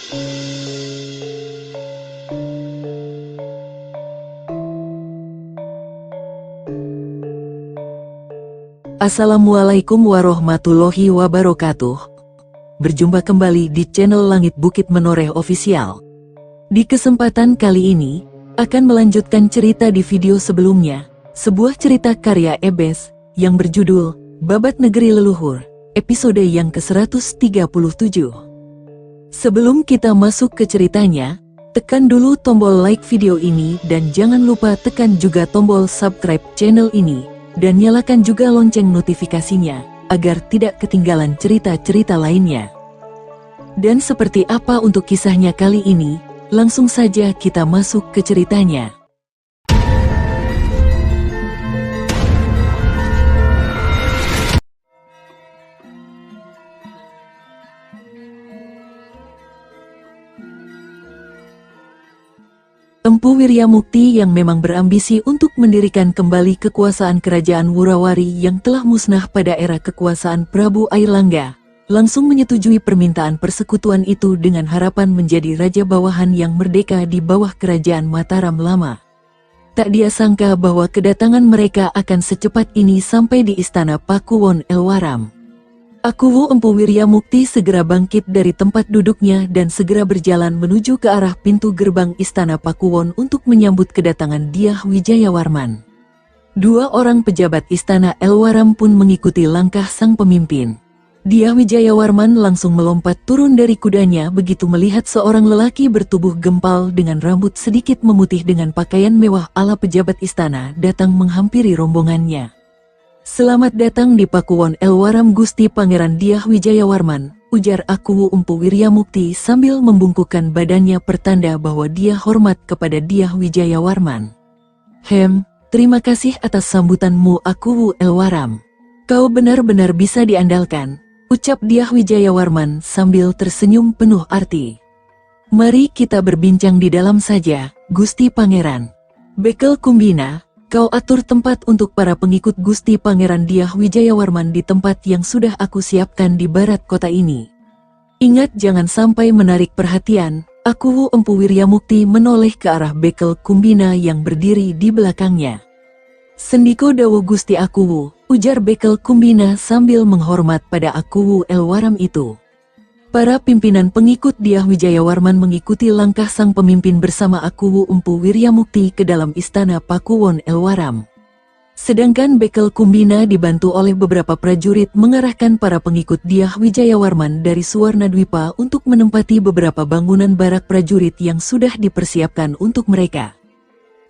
Assalamualaikum warahmatullahi wabarakatuh. Berjumpa kembali di channel Langit Bukit Menoreh Official. Di kesempatan kali ini, akan melanjutkan cerita di video sebelumnya, sebuah cerita karya Ebes, yang berjudul, Babat Negeri Leluhur, episode yang ke-137. Sebelum kita masuk ke ceritanya, tekan dulu tombol like video ini dan jangan lupa tekan juga tombol subscribe channel ini, dan nyalakan juga lonceng notifikasinya, agar tidak ketinggalan cerita-cerita lainnya. Dan seperti apa untuk kisahnya kali ini, langsung saja kita masuk ke ceritanya. Empu Wiryamukti yang memang berambisi untuk mendirikan kembali kekuasaan kerajaan Wurawari yang telah musnah pada era kekuasaan Prabu Airlangga, langsung menyetujui permintaan persekutuan itu dengan harapan menjadi raja bawahan yang merdeka di bawah kerajaan Mataram lama. Tak dia sangka bahwa kedatangan mereka akan secepat ini sampai di istana Pakuwon Elwaram. Akuwu Empu Wiryamukti segera bangkit dari tempat duduknya dan segera berjalan menuju ke arah pintu gerbang istana Pakuwon untuk menyambut kedatangan Dyah Wijayawarman. Dua orang pejabat istana Elwaram pun mengikuti langkah sang pemimpin. Dyah Wijayawarman langsung melompat turun dari kudanya begitu melihat seorang lelaki bertubuh gempal dengan rambut sedikit memutih dengan pakaian mewah ala pejabat istana datang menghampiri rombongannya. "Selamat datang di Pakuwon Elwaram Gusti Pangeran Dyah Wijayawarman," ujar Akuwu Empu Wiryamukti sambil membungkukkan badannya pertanda bahwa dia hormat kepada Dyah Wijayawarman. Terima kasih atas sambutanmu Akuwu Elwaram. Kau benar-benar bisa diandalkan," ucap Dyah Wijayawarman sambil tersenyum penuh arti. "Mari kita berbincang di dalam saja, Gusti Pangeran. Bekel Kumbina, kau atur tempat untuk para pengikut Gusti Pangeran Dyah Wijayawarman di tempat yang sudah aku siapkan di barat kota ini. Ingat jangan sampai menarik perhatian." Akuwu Empu Wiryamukti menoleh ke arah Bekel Kumbina yang berdiri di belakangnya. "Sendiko dawu Gusti Akuwu," ujar Bekel Kumbina sambil menghormat pada Akuwu Elwaram itu. Para pimpinan pengikut Dyah Wijayawarman mengikuti langkah sang pemimpin bersama Akuwu Empu Wiryamukti ke dalam istana Pakuwon Elwaram. Sedangkan Bekel Kumbina dibantu oleh beberapa prajurit mengarahkan para pengikut Dyah Wijayawarman dari Suwarnadwipa untuk menempati beberapa bangunan barak prajurit yang sudah dipersiapkan untuk mereka.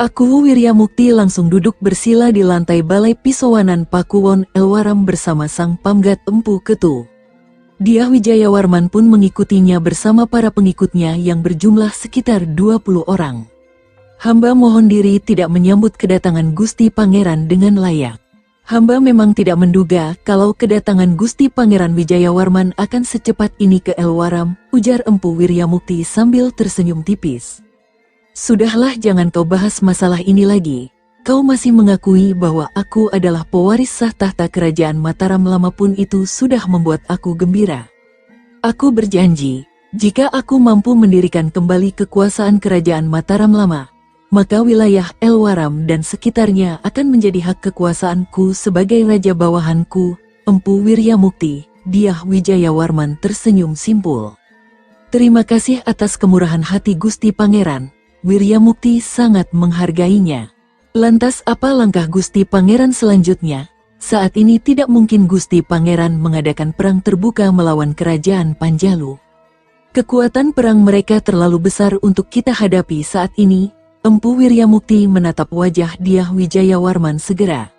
Akuwu Wiryamukti langsung duduk bersila di lantai balai pisowanan Pakuwon Elwaram bersama sang pamgat Empu Ketu. Dyah Wijayawarman pun mengikutinya bersama para pengikutnya yang berjumlah sekitar 20 orang. "Hamba mohon diri tidak menyambut kedatangan Gusti Pangeran dengan layak. Hamba memang tidak menduga kalau kedatangan Gusti Pangeran Wijayawarman akan secepat ini ke Elwaram," ujar Empu Wiryamukti sambil tersenyum tipis. "Sudahlah, jangan kau bahas masalah ini lagi. Kau masih mengakui bahwa aku adalah pewaris sah tahta kerajaan Mataram lama pun itu sudah membuat aku gembira. Aku berjanji, jika aku mampu mendirikan kembali kekuasaan kerajaan Mataram lama, maka wilayah Elwaram dan sekitarnya akan menjadi hak kekuasaanku sebagai raja bawahanku." Empu Wiryamukti, Dyah Wijayawarman tersenyum simpul. "Terima kasih atas kemurahan hati Gusti Pangeran. Wiryamukti sangat menghargainya. Lantas apa langkah Gusti Pangeran selanjutnya? Saat ini tidak mungkin Gusti Pangeran mengadakan perang terbuka melawan kerajaan Panjalu. Kekuatan perang mereka terlalu besar untuk kita hadapi saat ini." Empu Wiryamukti menatap wajah Dyah Wijayawarman segera.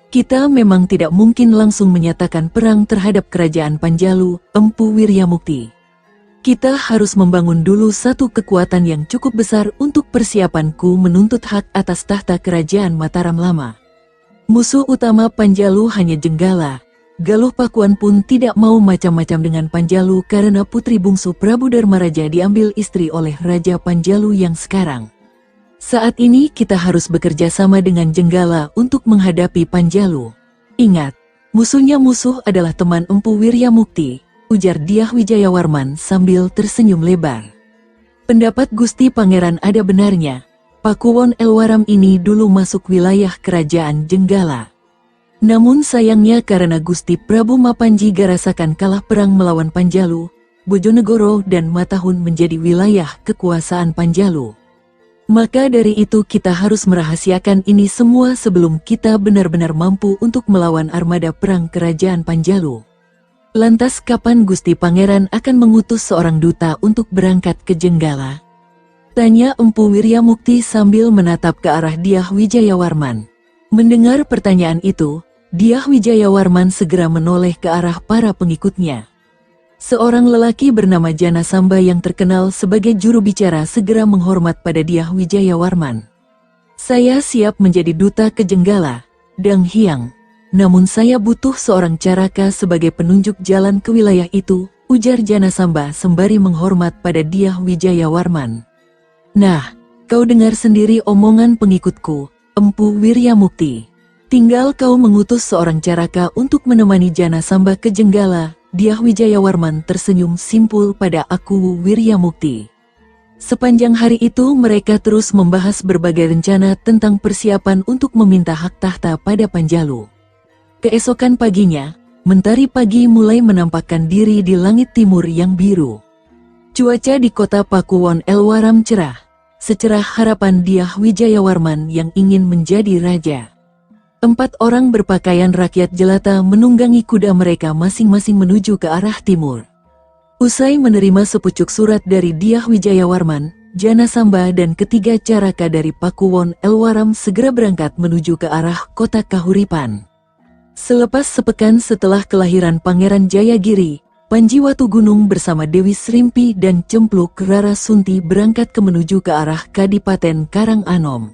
"Kita memang tidak mungkin langsung menyatakan perang terhadap kerajaan Panjalu, Empu Wiryamukti. Kita harus membangun dulu satu kekuatan yang cukup besar untuk persiapanku menuntut hak atas tahta kerajaan Mataram lama. Musuh utama Panjalu hanya Jenggala. Galuh Pakuan pun tidak mau macam-macam dengan Panjalu karena putri bungsu Prabu Dharmaraja diambil istri oleh Raja Panjalu yang sekarang. Saat ini kita harus bekerja sama dengan Jenggala untuk menghadapi Panjalu. Ingat, musuhnya musuh adalah teman Empu Wiryamukti," ujar Dyah Wijayawarman sambil tersenyum lebar. Pendapat Gusti Pangeran ada benarnya. Pakuwon Elwaram ini dulu masuk wilayah kerajaan Jenggala. Namun sayangnya karena Gusti Prabu Mapanji Garasakan kalah perang melawan Panjalu, Bojonegoro dan Matahun menjadi wilayah kekuasaan Panjalu. Maka dari itu kita harus merahasiakan ini semua sebelum kita benar-benar mampu untuk melawan armada perang kerajaan Panjalu. Lantas kapan Gusti Pangeran akan mengutus seorang duta untuk berangkat ke Jenggala? Tanya Empu Wiryamukti sambil menatap ke arah Dyah Wijayawarman. Mendengar pertanyaan itu, Dyah Wijayawarman segera menoleh ke arah para pengikutnya. Seorang lelaki bernama Jana Samba yang terkenal sebagai juru bicara segera menghormat pada Dyah Wijayawarman. Saya siap menjadi duta ke Jenggala, Dang Hyang. Namun saya butuh seorang caraka sebagai penunjuk jalan ke wilayah itu, ujar Jana Samba sembari menghormat pada Dyah Wijayawarman. Nah, kau dengar sendiri omongan pengikutku, Empu Wiryamukti. Tinggal kau mengutus seorang caraka untuk menemani Jana Samba ke Jenggala. Dyah Wijayawarman tersenyum simpul pada Aku Wiryamukti. Sepanjang hari itu mereka terus membahas berbagai rencana tentang persiapan untuk meminta hak tahta pada Panjalu. Keesokan paginya, mentari pagi mulai menampakkan diri di langit timur yang biru. Cuaca di kota Pakuwon Elwaram cerah, secerah harapan Dyah Wijayawarman yang ingin menjadi raja. 4 orang berpakaian rakyat jelata menunggangi kuda mereka masing-masing menuju ke arah timur. Usai menerima sepucuk surat dari Dyah Wijayawarman, Jana Samba dan ketiga caraka dari Pakuwon Elwaram segera berangkat menuju ke arah kota Kahuripan. Selepas sepekan setelah kelahiran Pangeran Jayagiri, Panji Watugunung bersama Dewi Srimpi dan Cempluk Rara Sunti berangkat menuju ke arah Kadipaten Karanganom.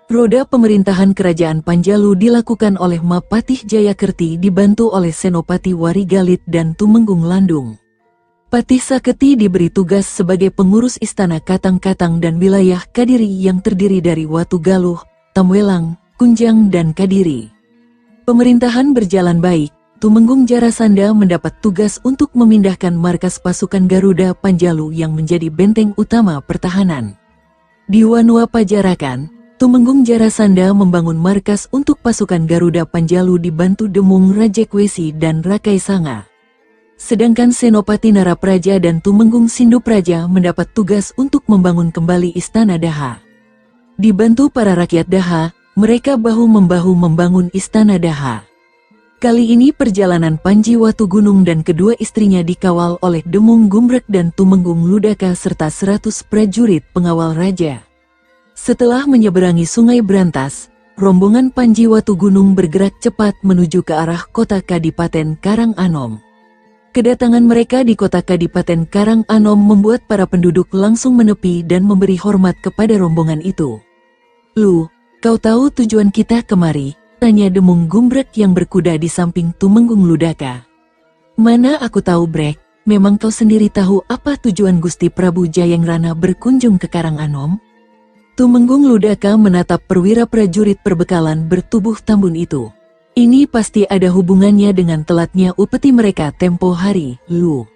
Roda pemerintahan kerajaan Panjalu dilakukan oleh Mapatih Jayakerti dibantu oleh Senopati Warigalit dan Tumenggung Landung. Patih Saketi diberi tugas sebagai pengurus istana Katang-Katang dan wilayah Kadiri yang terdiri dari Watugaluh, Tamwelang, Kunjang dan Kadiri. Pemerintahan berjalan baik. Tumenggung Jarasanda mendapat tugas untuk memindahkan markas pasukan Garuda Panjalu yang menjadi benteng utama pertahanan. Di Wanua Pajarakan, Tumenggung Jarasanda membangun markas untuk pasukan Garuda Panjalu dibantu Demung Rajekwesi dan Rakai Sanga. Sedangkan Senopati Narapraja dan Tumenggung Sindupraja mendapat tugas untuk membangun kembali Istana Daha. Dibantu para rakyat Daha, mereka bahu-membahu membangun Istana Daha. Kali ini perjalanan Panji Watugunung dan kedua istrinya dikawal oleh Demung Gumbrek dan Tumenggung Ludaka serta 100 prajurit pengawal raja. Setelah menyeberangi Sungai Brantas, rombongan Panji Watugunung bergerak cepat menuju ke arah kota Kadipaten Karanganom. Kedatangan mereka di kota Kadipaten Karanganom membuat para penduduk langsung menepi dan memberi hormat kepada rombongan itu. "Lu, kau tahu tujuan kita kemari?" tanya Demung Gumbrek yang berkuda di samping Tumenggung Ludaka. "Mana aku tahu, Brek, memang kau sendiri tahu apa tujuan Gusti Prabu Jayangrana berkunjung ke Karanganom?" Tumenggung Ludaka menatap perwira prajurit perbekalan bertubuh tambun itu. Ini pasti ada hubungannya dengan telatnya upeti mereka tempo hari, Lu.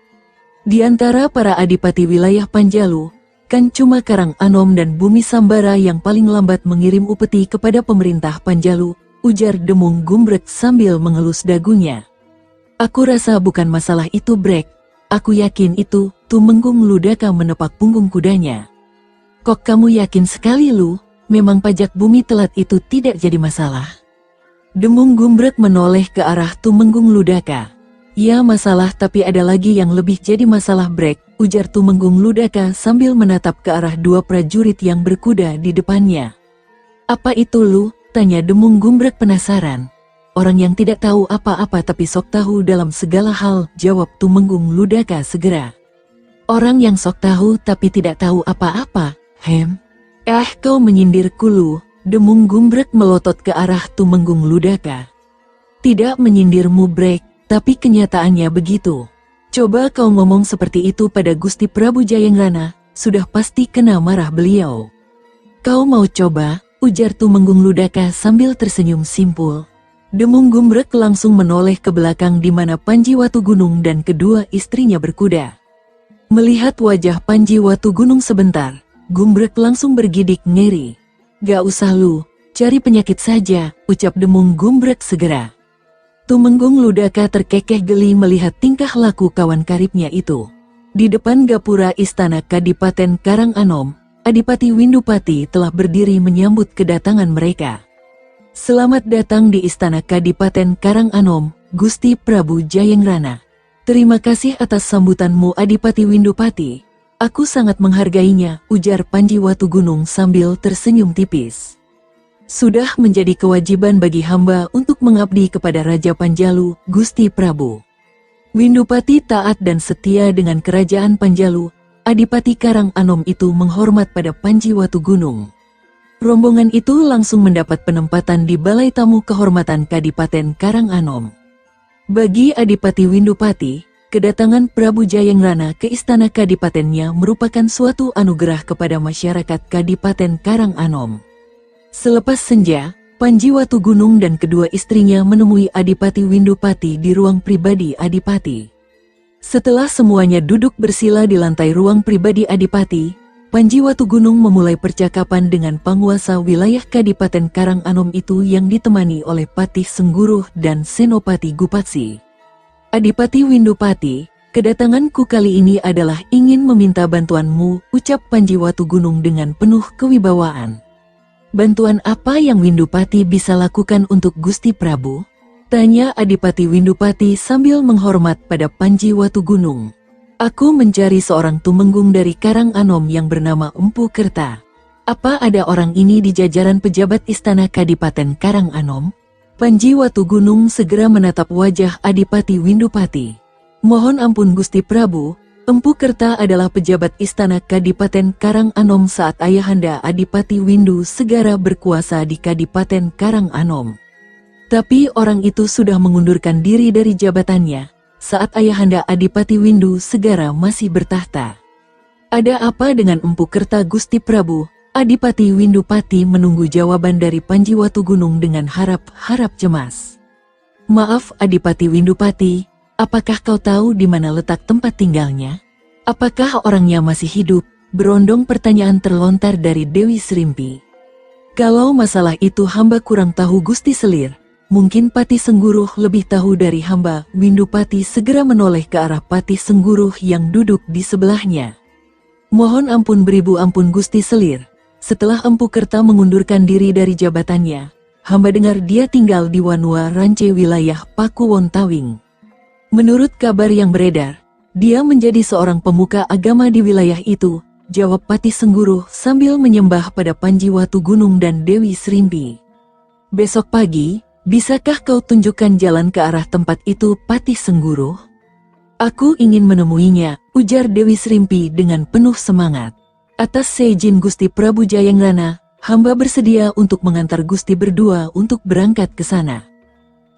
Di antara para adipati wilayah Panjalu, kan cuma Karanganom dan Bumi Sambara yang paling lambat mengirim upeti kepada pemerintah Panjalu, ujar Demung Gumbrek sambil mengelus dagunya. "Aku rasa bukan masalah itu, Brek. Aku yakin itu." Tumenggung Ludaka menepak punggung kudanya. "Kok kamu yakin sekali, Lu? Memang pajak bumi telat itu tidak jadi masalah?" Demung Gumbrek menoleh ke arah Tumenggung Ludaka. "Ya masalah, tapi ada lagi yang lebih jadi masalah, Brek," ujar Tumenggung Ludaka sambil menatap ke arah 2 prajurit yang berkuda di depannya. "Apa itu, Lu?" tanya Demung Gumbrek penasaran. "Orang yang tidak tahu apa-apa tapi sok tahu dalam segala hal," jawab Tumenggung Ludaka segera. "Orang yang sok tahu tapi tidak tahu apa-apa? Kau menyindirku, Lu." Demung Gumbrek melotot ke arah Tumenggung Ludaka. "Tidak menyindirmu, Brek, tapi kenyataannya begitu. Coba kau ngomong seperti itu pada Gusti Prabu Jayangrana, sudah pasti kena marah beliau." "Kau mau coba?" ujar Tumenggung Ludaka sambil tersenyum simpul. Demung Gumbrek langsung menoleh ke belakang di mana Panji Watugunung dan kedua istrinya berkuda. Melihat wajah Panji Watugunung sebentar, Gumbrek langsung bergidik ngeri. "Gak usah lu, cari penyakit saja," ucap Demung Gumbrek segera. Tumenggung Ludaka terkekeh geli melihat tingkah laku kawan karibnya itu. Di depan gapura istana Kadipaten Karanganom, Adipati Windupati telah berdiri menyambut kedatangan mereka. "Selamat datang di istana Kadipaten Karanganom, Gusti Prabu Jayengrana. Terima kasih atas sambutanmu Adipati Windupati. Aku sangat menghargainya," ujar Panji Watugunung sambil tersenyum tipis. "Sudah menjadi kewajiban bagi hamba untuk mengabdi kepada Raja Panjalu, Gusti Prabu." Windupati taat dan setia dengan kerajaan Panjalu. Adipati Karanganom itu menghormat pada Panji Watugunung. Rombongan itu langsung mendapat penempatan di Balai Tamu Kehormatan Kadipaten Karanganom. Bagi Adipati Windupati, kedatangan Prabu Jayengrana ke istana kadipatennya merupakan suatu anugerah kepada masyarakat Kadipaten Karanganom. Selepas senja, Panji Watugunung dan kedua istrinya menemui Adipati Windupati di ruang pribadi Adipati. Setelah semuanya duduk bersila di lantai ruang pribadi Adipati, Panji Watugunung memulai percakapan dengan penguasa wilayah Kadipaten Karanganom itu yang ditemani oleh Patih Sengguruh dan Senopati Gupatsi. "Adipati Windupati, kedatanganku kali ini adalah ingin meminta bantuanmu," ucap Panji Watugunung dengan penuh kewibawaan. "Bantuan apa yang Windupati bisa lakukan untuk Gusti Prabu?" tanya Adipati Windupati sambil menghormat pada Panji Watugunung. "Aku mencari seorang tumenggung dari Karanganom yang bernama Empu Kerta. Apa ada orang ini di jajaran pejabat istana Kadipaten Karanganom?" Panji Watugunung segera menatap wajah Adipati Windupati. "Mohon ampun Gusti Prabu, Empu Kerta adalah pejabat istana Kadipaten Karanganom saat ayahanda Adipati Windu Segara berkuasa di Kadipaten Karanganom. Tapi orang itu sudah mengundurkan diri dari jabatannya saat ayahanda Adipati Windu Segara masih bertahta." "Ada apa dengan Empu Kerta Gusti Prabu?" Adipati Windupati menunggu jawaban dari Panji Watugunung dengan harap-harap cemas. "Maaf Adipati Windupati, apakah kau tahu di mana letak tempat tinggalnya? Apakah orangnya masih hidup?" Berondong pertanyaan terlontar dari Dewi Srimpi. "Kalau masalah itu hamba kurang tahu Gusti Selir. Mungkin Patih Sengguruh lebih tahu dari hamba." Windupati segera menoleh ke arah Patih Sengguruh yang duduk di sebelahnya. "Mohon ampun beribu ampun Gusti Selir. Setelah Empu Kerta mengundurkan diri dari jabatannya, hamba dengar dia tinggal di Wanua Rance wilayah Pakuwon Tawing. Menurut kabar yang beredar, dia menjadi seorang pemuka agama di wilayah itu," jawab Patih Sengguruh sambil menyembah pada Panji Watugunung dan Dewi Srimpi. "Besok pagi, bisakah kau tunjukkan jalan ke arah tempat itu Patih Sengguruh?" "Aku ingin menemuinya," ujar Dewi Srimpi dengan penuh semangat. "Atas seizin Gusti Prabu Jayengrana, hamba bersedia untuk mengantar Gusti berdua untuk berangkat ke sana.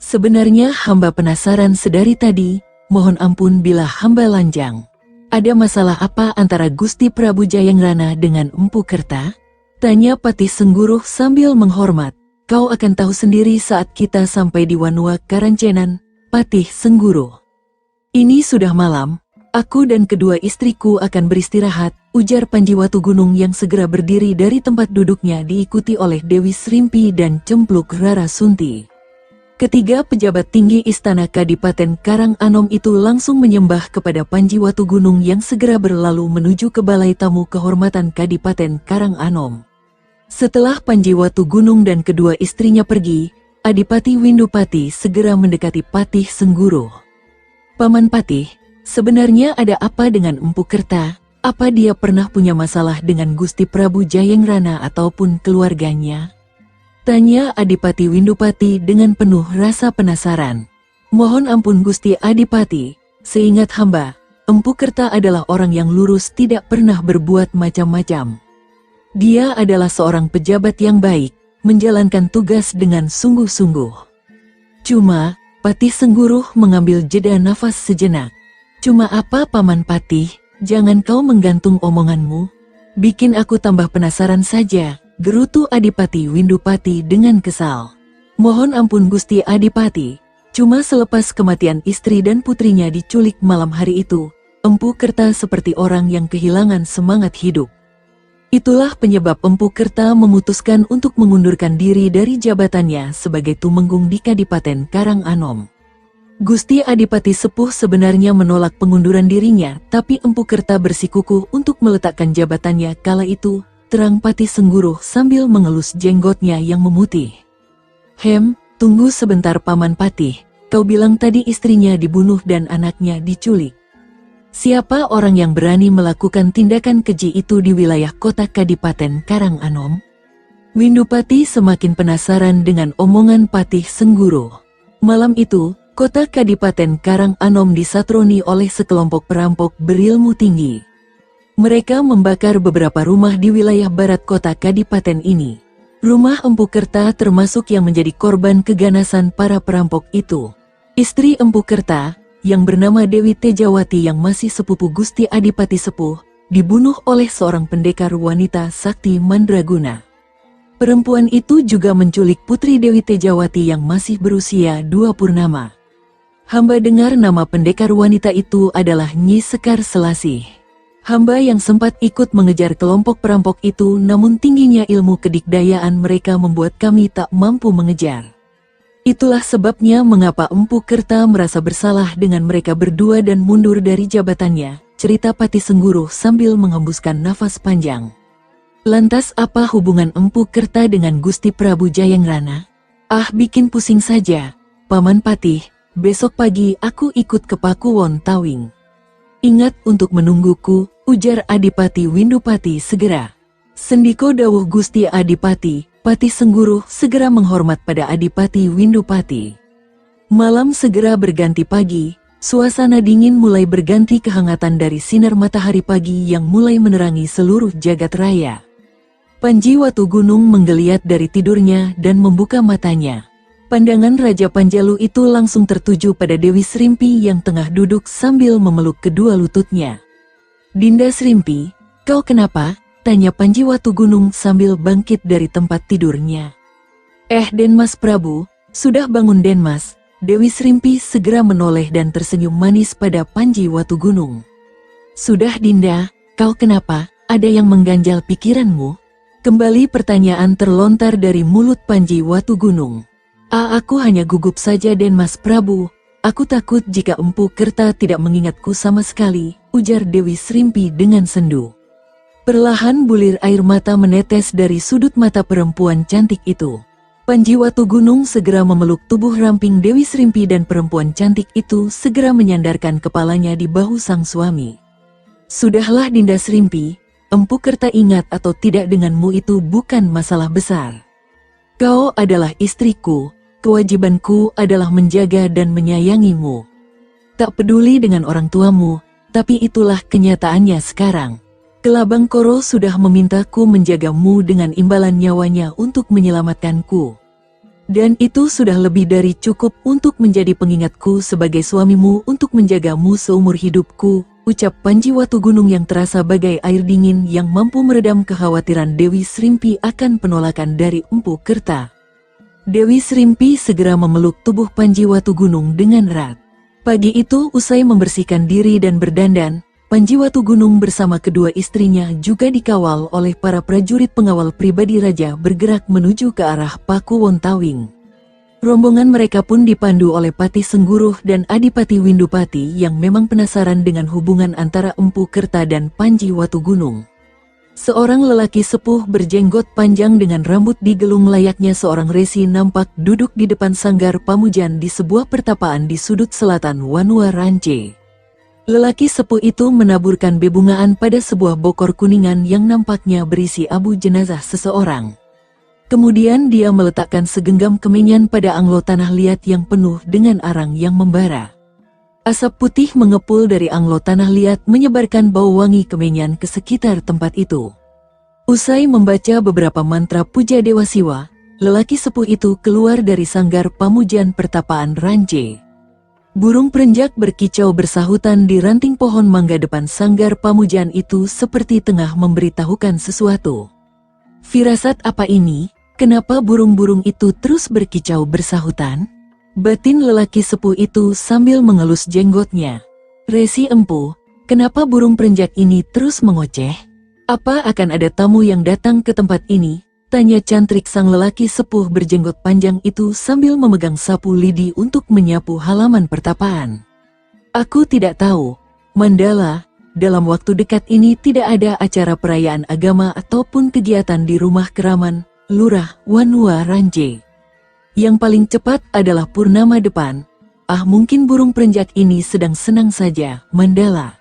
Sebenarnya hamba penasaran sedari tadi, mohon ampun bila hamba lanjang. Ada masalah apa antara Gusti Prabu Jayengrana dengan Empu Kerta?" tanya Patih Sengguruh sambil menghormat. "Kau akan tahu sendiri saat kita sampai di Wanua Karancenan, Patih Sengguruh. Ini sudah malam, aku dan kedua istriku akan beristirahat," ujar Panji Watugunung yang segera berdiri dari tempat duduknya diikuti oleh Dewi Srimpi dan Cempluk Rara Sunti. Ketiga pejabat tinggi istana Kadipaten Karanganom itu langsung menyembah kepada Panji Watugunung yang segera berlalu menuju ke Balai Tamu Kehormatan Kadipaten Karanganom. Setelah Panji Watugunung dan kedua istrinya pergi, Adipati Windupati segera mendekati Patih Sengguruh. "Paman Patih, sebenarnya ada apa dengan Empu Kerta? Apa dia pernah punya masalah dengan Gusti Prabu Jayengrana ataupun keluarganya?" tanya Adipati Windupati dengan penuh rasa penasaran. "Mohon ampun Gusti Adipati, seingat hamba, Empu Kerta adalah orang yang lurus tidak pernah berbuat macam-macam. Dia adalah seorang pejabat yang baik, menjalankan tugas dengan sungguh-sungguh." Cuma, Patih Sengguruh mengambil jeda nafas sejenak. "Cuma apa Paman Patih? Jangan kau menggantung omonganmu. Bikin aku tambah penasaran saja," gerutu Adipati Windupati dengan kesal. "Mohon ampun Gusti Adipati, cuma selepas kematian istri dan putrinya diculik malam hari itu, Empu Kerta seperti orang yang kehilangan semangat hidup. Itulah penyebab Empu Kerta memutuskan untuk mengundurkan diri dari jabatannya sebagai tumenggung di Kadipaten Karanganom. Gusti Adipati Sepuh sebenarnya menolak pengunduran dirinya, tapi Empu Kerta bersikukuh untuk meletakkan jabatannya kala itu, terang Pati Sengguruh sambil mengelus jenggotnya yang memutih. Tunggu sebentar Paman Patih, kau bilang tadi istrinya dibunuh dan anaknya diculik. Siapa orang yang berani melakukan tindakan keji itu di wilayah kota Kadipaten Karanganom? Windupati semakin penasaran dengan omongan Patih Sengguruh. Malam itu, kota Kadipaten Karanganom disatroni oleh sekelompok perampok berilmu tinggi. Mereka membakar beberapa rumah di wilayah barat kota Kadipaten ini. Rumah Empu Kerta termasuk yang menjadi korban keganasan para perampok itu. Istri Empu Kerta, yang bernama Dewi Tejawati yang masih sepupu Gusti Adipati Sepuh, dibunuh oleh seorang pendekar wanita sakti mandraguna. Perempuan itu juga menculik putri Dewi Tejawati yang masih berusia 2 purnama. Hamba dengar nama pendekar wanita itu adalah Nyi Sekar Selasih. Hamba yang sempat ikut mengejar kelompok perampok itu, namun tingginya ilmu kedikdayaan mereka membuat kami tak mampu mengejar. Itulah sebabnya mengapa Empu Kerta merasa bersalah dengan mereka berdua dan mundur dari jabatannya, cerita Pati Sengguruh sambil menghembuskan nafas panjang. Lantas apa hubungan Empu Kerta dengan Gusti Prabu Jayangrana? Ah, bikin pusing saja, Paman Patih. Besok pagi aku ikut ke Pakuwon Tawing. Ingat untuk menungguku, ujar Adipati Windupati segera. Sendiko dawuh Gusti Adipati. Pati Sengguruh segera menghormat pada Adipati Windupati. Malam segera berganti pagi, suasana dingin mulai berganti kehangatan dari sinar matahari pagi yang mulai menerangi seluruh jagat raya. Panji Watugunung menggeliat dari tidurnya dan membuka matanya. Pandangan Raja Panjalu itu langsung tertuju pada Dewi Srimpi yang tengah duduk sambil memeluk kedua lututnya. Dinda Srimpi, kau kenapa? Tanya Panji Watugunung sambil bangkit dari tempat tidurnya. Denmas Prabu, sudah bangun Denmas. Dewi Srimpi segera menoleh dan tersenyum manis pada Panji Watugunung. Sudah Dinda, kau kenapa? Ada yang mengganjal pikiranmu? Kembali pertanyaan terlontar dari mulut Panji Watugunung. Aku hanya gugup saja Denmas Prabu. Aku takut jika Empu Kerta tidak mengingatku sama sekali, ujar Dewi Srimpi dengan sendu. Perlahan bulir air mata menetes dari sudut mata perempuan cantik itu. Panji Watugunung segera memeluk tubuh ramping Dewi Srimpi dan perempuan cantik itu segera menyandarkan kepalanya di bahu sang suami. Sudahlah Dinda Srimpi, Empu Kerta ingat atau tidak denganmu itu bukan masalah besar. Kau adalah istriku. Kewajibanku adalah menjaga dan menyayangimu. Tak peduli dengan orang tuamu, tapi itulah kenyataannya sekarang. Kelabang Koro sudah memintaku menjagamu dengan imbalan nyawanya untuk menyelamatkanku. Dan itu sudah lebih dari cukup untuk menjadi pengingatku sebagai suamimu untuk menjagamu seumur hidupku, ucap Panji Watugunung yang terasa bagai air dingin yang mampu meredam kekhawatiran Dewi Srimpi akan penolakan dari Empu Kerta. Dewi Srimpi segera memeluk tubuh Panji Watugunung dengan erat. Pagi itu usai membersihkan diri dan berdandan, Panji Watugunung bersama kedua istrinya juga dikawal oleh para prajurit pengawal pribadi raja bergerak menuju ke arah Pakuwon Tawing. Rombongan mereka pun dipandu oleh Pati Sengguruh dan Adipati Windupati yang memang penasaran dengan hubungan antara Empu Kerta dan Panji Watugunung. Seorang lelaki sepuh berjenggot panjang dengan rambut digelung layaknya seorang resi nampak duduk di depan sanggar pamujan di sebuah pertapaan di sudut selatan Wanua Rance. Lelaki sepuh itu menaburkan bebungaan pada sebuah bokor kuningan yang nampaknya berisi abu jenazah seseorang. Kemudian dia meletakkan segenggam kemenyan pada anglo tanah liat yang penuh dengan arang yang membara. Asap putih mengepul dari anglo tanah liat menyebarkan bau wangi kemenyan ke sekitar tempat itu. Usai membaca beberapa mantra puja Dewa Siwa, lelaki sepuh itu keluar dari sanggar pamujan pertapaan Rance. Burung perenjak berkicau bersahutan di ranting pohon mangga depan sanggar pamujan itu seperti tengah memberitahukan sesuatu. Firasat apa ini? Kenapa burung-burung itu terus berkicau bersahutan? Batin lelaki sepuh itu sambil mengelus jenggotnya. Resi Empu, Kenapa burung perenjak ini terus mengoceh? Apa akan ada tamu yang datang ke tempat ini? Tanya cantrik sang lelaki sepuh berjenggot panjang itu sambil memegang sapu lidi untuk menyapu halaman pertapaan. Aku tidak tahu, Mandala. Dalam waktu dekat ini tidak ada acara perayaan agama ataupun kegiatan di rumah keraman Lurah Wanua Ranje. Yang paling cepat adalah purnama depan. Mungkin burung perenjak ini sedang senang saja, Mandala.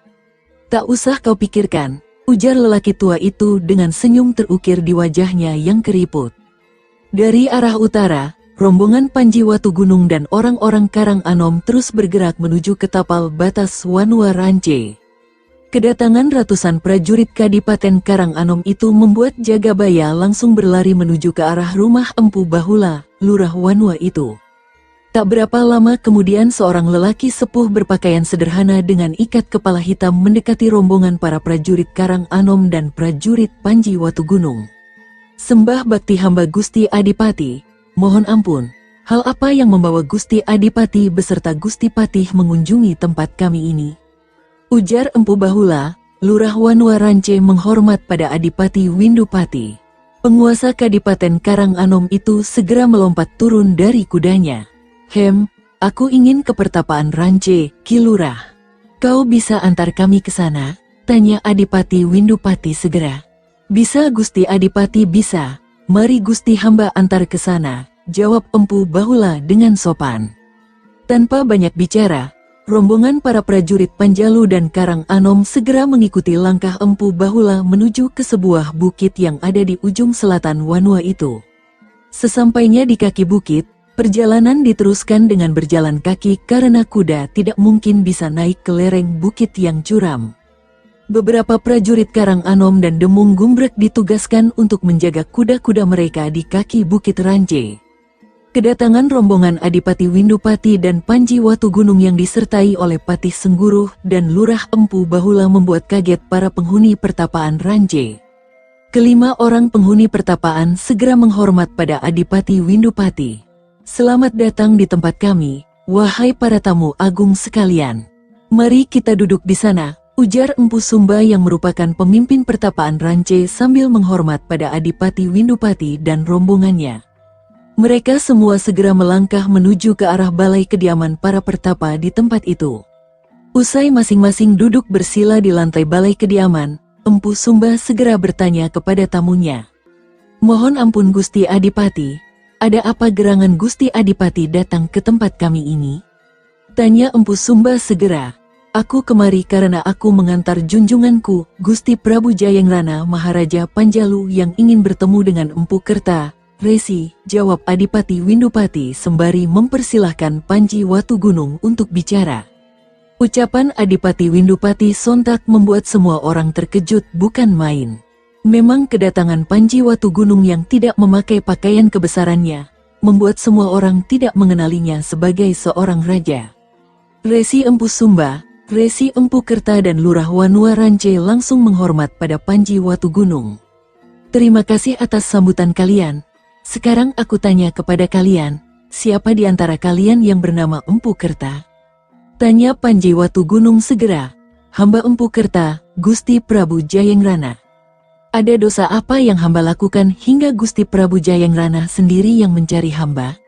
Tak usah kau pikirkan, ujar lelaki tua itu dengan senyum terukir di wajahnya yang keriput. Dari arah utara, rombongan Panji Watu Gunung dan orang-orang Karang Anom terus bergerak menuju ke tapal batas Wanua Ranje. Kedatangan ratusan prajurit Kadipaten Karang Anom itu membuat Jagabaya langsung berlari menuju ke arah rumah Empu Bahula, Lurah Wanua itu. Tak berapa lama kemudian seorang lelaki sepuh berpakaian sederhana dengan ikat kepala hitam mendekati rombongan para prajurit Karang Anom dan prajurit Panji Watu Gunung. Sembah bakti hamba Gusti Adipati, mohon ampun, hal apa yang membawa Gusti Adipati beserta Gusti Patih mengunjungi tempat kami ini? Ujar Empu Bahula, Lurah Wanua Ranje menghormat pada Adipati Windupati. Penguasa Kadipaten Karang Anom itu segera melompat turun dari kudanya. Aku ingin ke pertapaan Ranje, Ki Lurah. Kau bisa antar kami ke sana? Tanya Adipati Windupati segera. Bisa Gusti Adipati, bisa. Mari Gusti hamba antar ke sana, jawab Empu Bahula dengan sopan. Tanpa banyak bicara, rombongan para prajurit Panjalu dan Karang Anom segera mengikuti langkah Empu Bahula menuju ke sebuah bukit yang ada di ujung selatan Wanua itu. Sesampainya di kaki bukit, perjalanan diteruskan dengan berjalan kaki karena kuda tidak mungkin bisa naik ke lereng bukit yang curam. Beberapa prajurit Karang Anom dan Demung Gumbrek ditugaskan untuk menjaga kuda-kuda mereka di kaki bukit Ranje. Kedatangan rombongan Adipati Windupati dan Panji Watu Gunung yang disertai oleh Patih Sengguruh dan Lurah Empu Bahula membuat kaget para penghuni pertapaan Ranje. Kelima orang penghuni pertapaan segera menghormat pada Adipati Windupati. Selamat datang di tempat kami, wahai para tamu agung sekalian. Mari kita duduk di sana, ujar Empu Sumba yang merupakan pemimpin pertapaan Ranje sambil menghormat pada Adipati Windupati dan rombongannya. Mereka semua segera melangkah menuju ke arah balai kediaman para pertapa di tempat itu. Usai masing-masing duduk bersila di lantai balai kediaman, Empu Sumba segera bertanya kepada tamunya. Mohon ampun Gusti Adipati, ada apa gerangan Gusti Adipati datang ke tempat kami ini? Tanya Empu Sumba segera. Aku kemari karena aku mengantar junjunganku, Gusti Prabu Jayengrana Maharaja Panjalu yang ingin bertemu dengan Empu Kerta, Resi, jawab Adipati Windupati sembari mempersilahkan Panji Watu Gunung untuk bicara. Ucapan Adipati Windupati sontak membuat semua orang terkejut bukan main. Memang kedatangan Panji Watu Gunung yang tidak memakai pakaian kebesarannya, membuat semua orang tidak mengenalinya sebagai seorang raja. Resi Empu Sumba, Resi Empu Kerta dan Lurah Wanua Ranje langsung menghormat pada Panji Watu Gunung. Terima kasih atas sambutan kalian. Sekarang aku tanya kepada kalian, siapa di antara kalian yang bernama Empu Kerta? Tanya Panji Watu Gunung segera. Hamba Empu Kerta, Gusti Prabu Jayengrana. Ada dosa apa yang hamba lakukan hingga Gusti Prabu Jayengrana sendiri yang mencari hamba?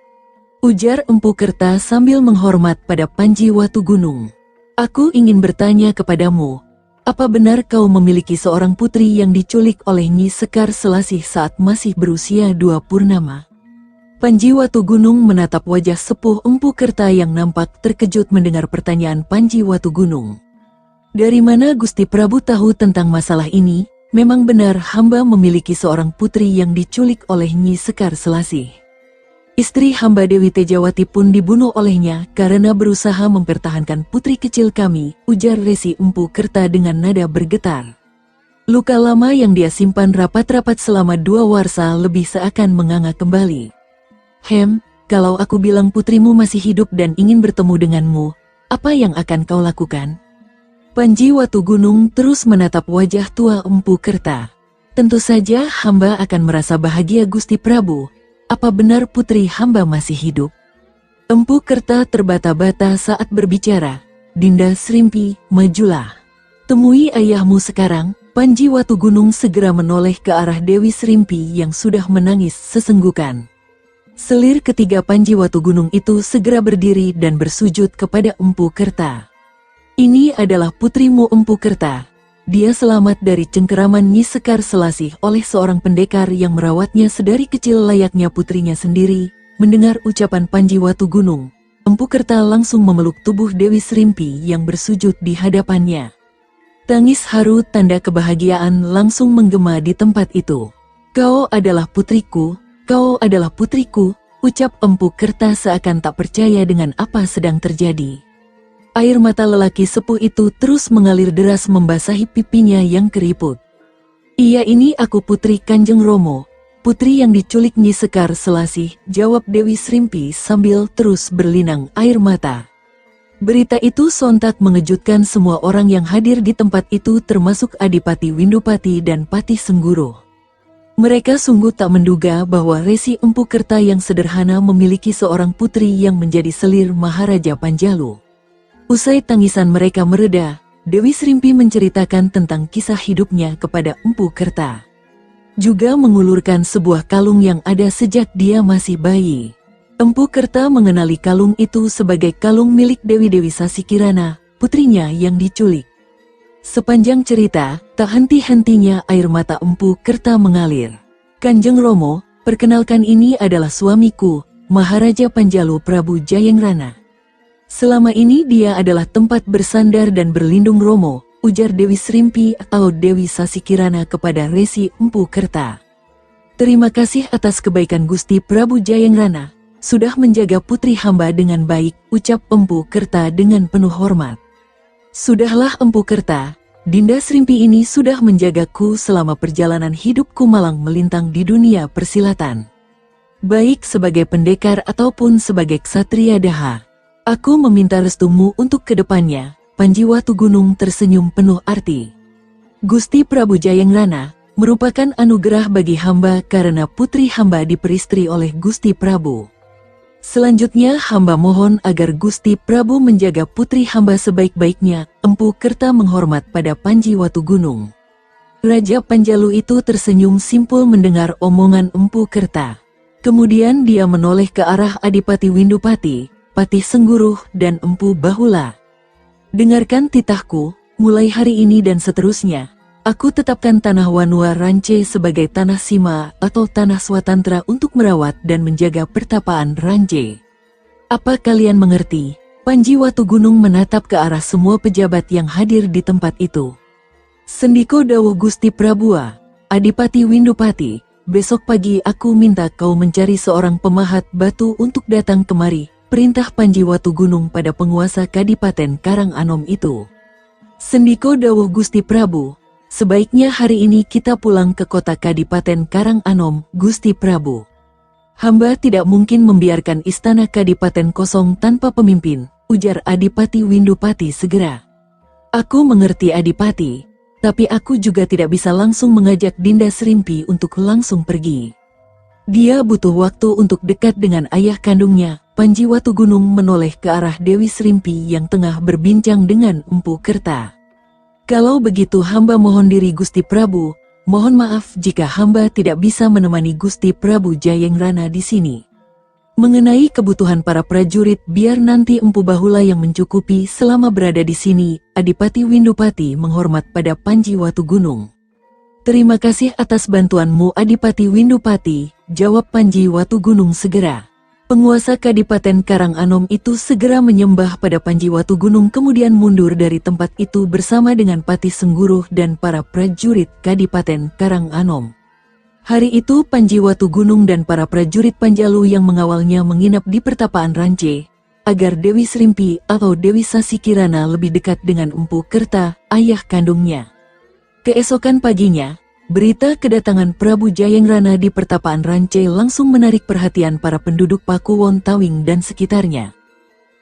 Ujar Empu Kerta sambil menghormat pada Panji Watu Gunung. Aku ingin bertanya kepadamu, apa benar kau memiliki seorang putri yang diculik oleh Nyi Sekar Selasih saat masih berusia 2 purnama? Panji Watu Gunung menatap wajah sepuh Empu Kerta yang nampak terkejut mendengar pertanyaan Panji Watu Gunung. Dari mana Gusti Prabu tahu tentang masalah ini? Memang benar hamba memiliki seorang putri yang diculik oleh Nyi Sekar Selasih. Istri hamba Dewi Tejawati pun dibunuh olehnya karena berusaha mempertahankan putri kecil kami, ujar Resi Empu Kerta dengan nada bergetar. Luka lama yang dia simpan rapat-rapat selama 2 warsa lebih seakan menganga kembali. Kalau aku bilang putrimu masih hidup dan ingin bertemu denganmu, apa yang akan kau lakukan? Panji Watu Gunung terus menatap wajah tua Empu Kerta. Tentu saja hamba akan merasa bahagia Gusti Prabu. Apa benar putri hamba masih hidup? Empu Kerta terbata-bata saat berbicara. Dinda Srimpi, majulah. Temui ayahmu sekarang." Panji Watu Gunung segera menoleh ke arah Dewi Serimpi yang sudah menangis sesenggukan. Selir ketiga Panji Watu Gunung itu segera berdiri dan bersujud kepada Empu Kerta. "Ini adalah putrimu Empu Kerta. Dia selamat dari cengkeraman Nyi Sekar Selasih oleh seorang pendekar yang merawatnya sedari kecil layaknya putrinya sendiri." Mendengar ucapan Panji Watu Gunung, Empu Kerta langsung memeluk tubuh Dewi Serimpi yang bersujud di hadapannya. Tangis haru tanda kebahagiaan langsung menggema di tempat itu. "Kau adalah putriku, kau adalah putriku," ucap Empu Kerta seakan tak percaya dengan apa sedang terjadi. Air mata lelaki sepuh itu terus mengalir deras membasahi pipinya yang keriput. "Iya, ini aku putri Kanjeng Romo, putri yang diculik Nyi Sekar Selasih," jawab Dewi Serimpi sambil terus berlinang air mata. Berita itu sontak mengejutkan semua orang yang hadir di tempat itu termasuk Adipati Windupati dan Patih Sengguru. Mereka sungguh tak menduga bahwa Resi Empu Kerta yang sederhana memiliki seorang putri yang menjadi selir Maharaja Panjalu. Usai tangisan mereka mereda, Dewi Serimpi menceritakan tentang kisah hidupnya kepada Empu Kerta. Juga mengulurkan sebuah kalung yang ada sejak dia masih bayi. Empu Kerta mengenali kalung itu sebagai kalung milik Dewi-Dewi Sasikirana, putrinya yang diculik. Sepanjang cerita, tak henti-hentinya air mata Empu Kerta mengalir. "Kanjeng Romo, perkenalkan ini adalah suamiku, Maharaja Panjalu Prabu Jayengrana. Selama ini dia adalah tempat bersandar dan berlindung Romo," ujar Dewi Serimpi atau Dewi Sasikirana kepada Resi Empu Kerta. "Terima kasih atas kebaikan Gusti Prabu Jayengrana, sudah menjaga putri hamba dengan baik," ucap Empu Kerta dengan penuh hormat. "Sudahlah Empu Kerta, Dinda Serimpi ini sudah menjagaku selama perjalanan hidupku malang melintang di dunia persilatan. Baik sebagai pendekar ataupun sebagai ksatria daha. Aku meminta restumu untuk kedepannya." Panji Watu Gunung tersenyum penuh arti. "Gusti Prabu Jayengrana, merupakan anugerah bagi hamba karena putri hamba diperistri oleh Gusti Prabu. Selanjutnya hamba mohon agar Gusti Prabu menjaga putri hamba sebaik-baiknya." Empu Kerta menghormat pada Panji Watu Gunung. Raja Panjalu itu tersenyum simpul mendengar omongan Empu Kerta. Kemudian dia menoleh ke arah Adipati Windupati, Patih Sengguru, dan Empu Bahula. "Dengarkan titahku, mulai hari ini dan seterusnya, aku tetapkan tanah Wanua Rance sebagai tanah Sima atau tanah Swatantra untuk merawat dan menjaga pertapaan Rance. Apa kalian mengerti?" Panji Watu Gunung menatap ke arah semua pejabat yang hadir di tempat itu. "Sendiko dawuh Gusti Prabua, Adipati Windupati, besok pagi aku minta kau mencari seorang pemahat batu untuk datang kemari," perintah Panji Watu Gunung pada penguasa Kadipaten Karang Anom itu. "Sendiko dawuh Gusti Prabu, sebaiknya hari ini kita pulang ke kota Kadipaten Karang Anom, Gusti Prabu. Hamba tidak mungkin membiarkan istana Kadipaten kosong tanpa pemimpin," ujar Adipati Windupati segera. "Aku mengerti Adipati, tapi aku juga tidak bisa langsung mengajak Dinda Serimpi untuk langsung pergi. Dia butuh waktu untuk dekat dengan ayah kandungnya." Panji Watu Gunung menoleh ke arah Dewi Serimpi yang tengah berbincang dengan Empu Kerta. "Kalau begitu hamba mohon diri Gusti Prabu, mohon maaf jika hamba tidak bisa menemani Gusti Prabu Jayengrana di sini. Mengenai kebutuhan para prajurit biar nanti Empu Bahula yang mencukupi selama berada di sini," Adipati Windupati menghormat pada Panji Watu Gunung. "Terima kasih atas bantuanmu Adipati Windupati," jawab Panji Watu Gunung segera. Penguasa Kadipaten Karang Anom itu segera menyembah pada Panji Watu Gunung kemudian mundur dari tempat itu bersama dengan Patih Sengguru dan para prajurit Kadipaten Karang Anom. Hari itu Panji Watu Gunung dan para prajurit Panjalu yang mengawalnya menginap di pertapaan Rance, agar Dewi Serimpi atau Dewi Sasikirana lebih dekat dengan Empu Kerta, ayah kandungnya. Keesokan paginya, berita kedatangan Prabu Jayengrana di pertapaan Rance langsung menarik perhatian para penduduk Pakuwon Tawing dan sekitarnya.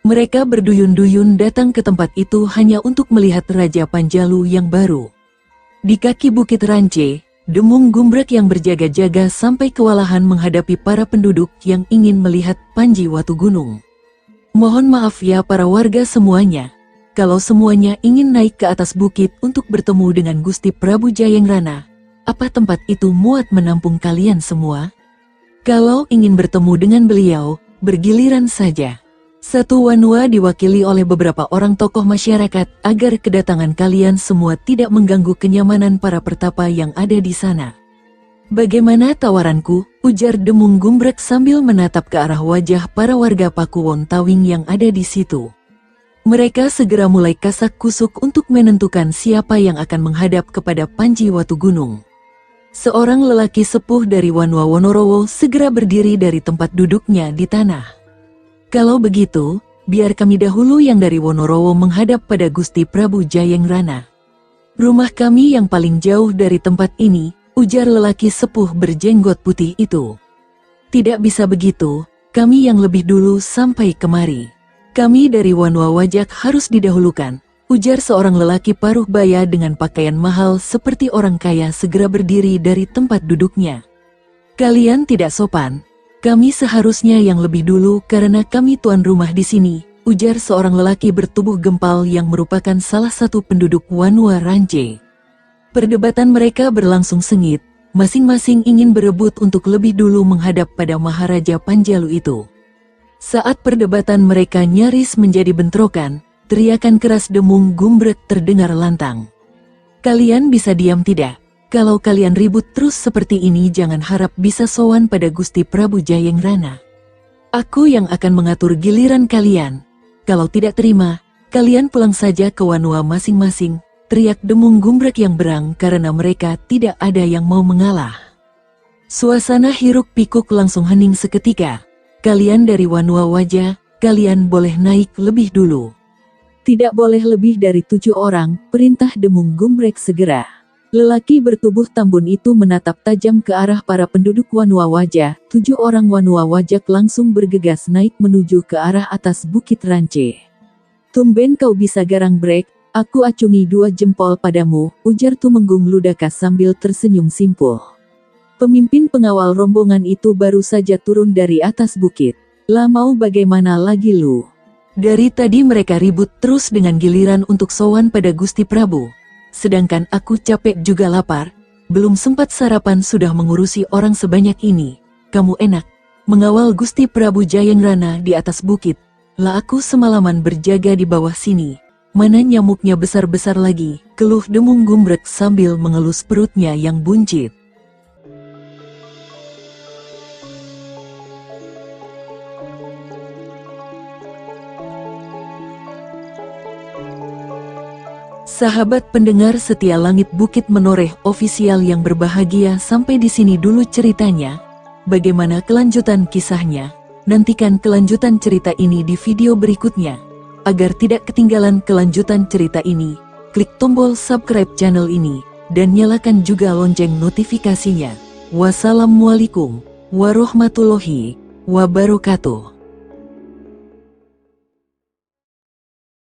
Mereka berduyun-duyun datang ke tempat itu hanya untuk melihat Raja Panjalu yang baru. Di kaki Bukit Rance, Demung Gumbrek yang berjaga-jaga sampai kewalahan menghadapi para penduduk yang ingin melihat Panji Watu Gunung. "Mohon maaf ya para warga semuanya. Kalau semuanya ingin naik ke atas bukit untuk bertemu dengan Gusti Prabu Jayengrana, apa tempat itu muat menampung kalian semua? Kalau ingin bertemu dengan beliau, bergiliran saja. Satu wanua diwakili oleh beberapa orang tokoh masyarakat agar kedatangan kalian semua tidak mengganggu kenyamanan para pertapa yang ada di sana. Bagaimana tawaranku? Ujar Demung Gumbrek sambil menatap ke arah wajah para warga Pakuwon Tawing yang ada di situ. Mereka segera mulai kasak kusuk untuk menentukan siapa yang akan menghadap kepada Panji Watu Gunung. Seorang lelaki sepuh dari Wanua Wonorowo segera berdiri dari tempat duduknya di tanah. Kalau begitu, biar kami dahulu yang dari Wonorowo menghadap pada Gusti Prabu Jayengrana. Rumah kami yang paling jauh dari tempat ini, ujar lelaki sepuh berjenggot putih itu. Tidak bisa begitu, kami yang lebih dulu sampai kemari. Kami dari Wanua Wajak harus didahulukan, ujar seorang lelaki paruh baya dengan pakaian mahal seperti orang kaya segera berdiri dari tempat duduknya. Kalian tidak sopan, kami seharusnya yang lebih dulu karena kami tuan rumah di sini, ujar seorang lelaki bertubuh gempal yang merupakan salah satu penduduk Wanua Rance. Perdebatan mereka berlangsung sengit, masing-masing ingin berebut untuk lebih dulu menghadap pada Maharaja Panjalu itu. Saat perdebatan mereka nyaris menjadi bentrokan, teriakan keras Demung Gumbrek terdengar lantang. Kalian bisa diam tidak? Kalau kalian ribut terus seperti ini jangan harap bisa sowan pada Gusti Prabu Jayengrana. Aku yang akan mengatur giliran kalian. Kalau tidak terima, kalian pulang saja ke Wanua masing-masing, teriak Demung Gumbrek yang berang karena mereka tidak ada yang mau mengalah. Suasana hiruk pikuk langsung hening seketika. Kalian dari Wanua Wajah, kalian boleh naik lebih dulu. Tidak boleh lebih dari 7 orang, perintah Demung Gumbrek segera. Lelaki bertubuh tambun itu menatap tajam ke arah para penduduk Wanua Wajah. 7 orang Wanua Wajak langsung bergegas naik menuju ke arah atas Bukit Rance. Tumben kau bisa garang brek, aku acungi 2 jempol padamu, ujar Tumenggung Ludaka sambil tersenyum simpul. Pemimpin pengawal rombongan itu baru saja turun dari atas bukit. Lah mau bagaimana lagi lu? Dari tadi mereka ribut terus dengan giliran untuk sowan pada Gusti Prabu. Sedangkan aku capek juga lapar, belum sempat sarapan sudah mengurusi orang sebanyak ini. Kamu enak, mengawal Gusti Prabu Jayengrana di atas bukit. Lah aku semalaman berjaga di bawah sini. Mana nyamuknya besar-besar lagi, keluh Demung Gumbrek sambil mengelus perutnya yang buncit. Sahabat pendengar setia Langit Bukit Menoreh ofisial yang berbahagia, sampai di sini dulu ceritanya. Bagaimana kelanjutan kisahnya? Nantikan kelanjutan cerita ini di video berikutnya. Agar tidak ketinggalan kelanjutan cerita ini, klik tombol subscribe channel ini dan nyalakan juga lonceng notifikasinya. Wassalamualaikum warahmatullahi wabarakatuh.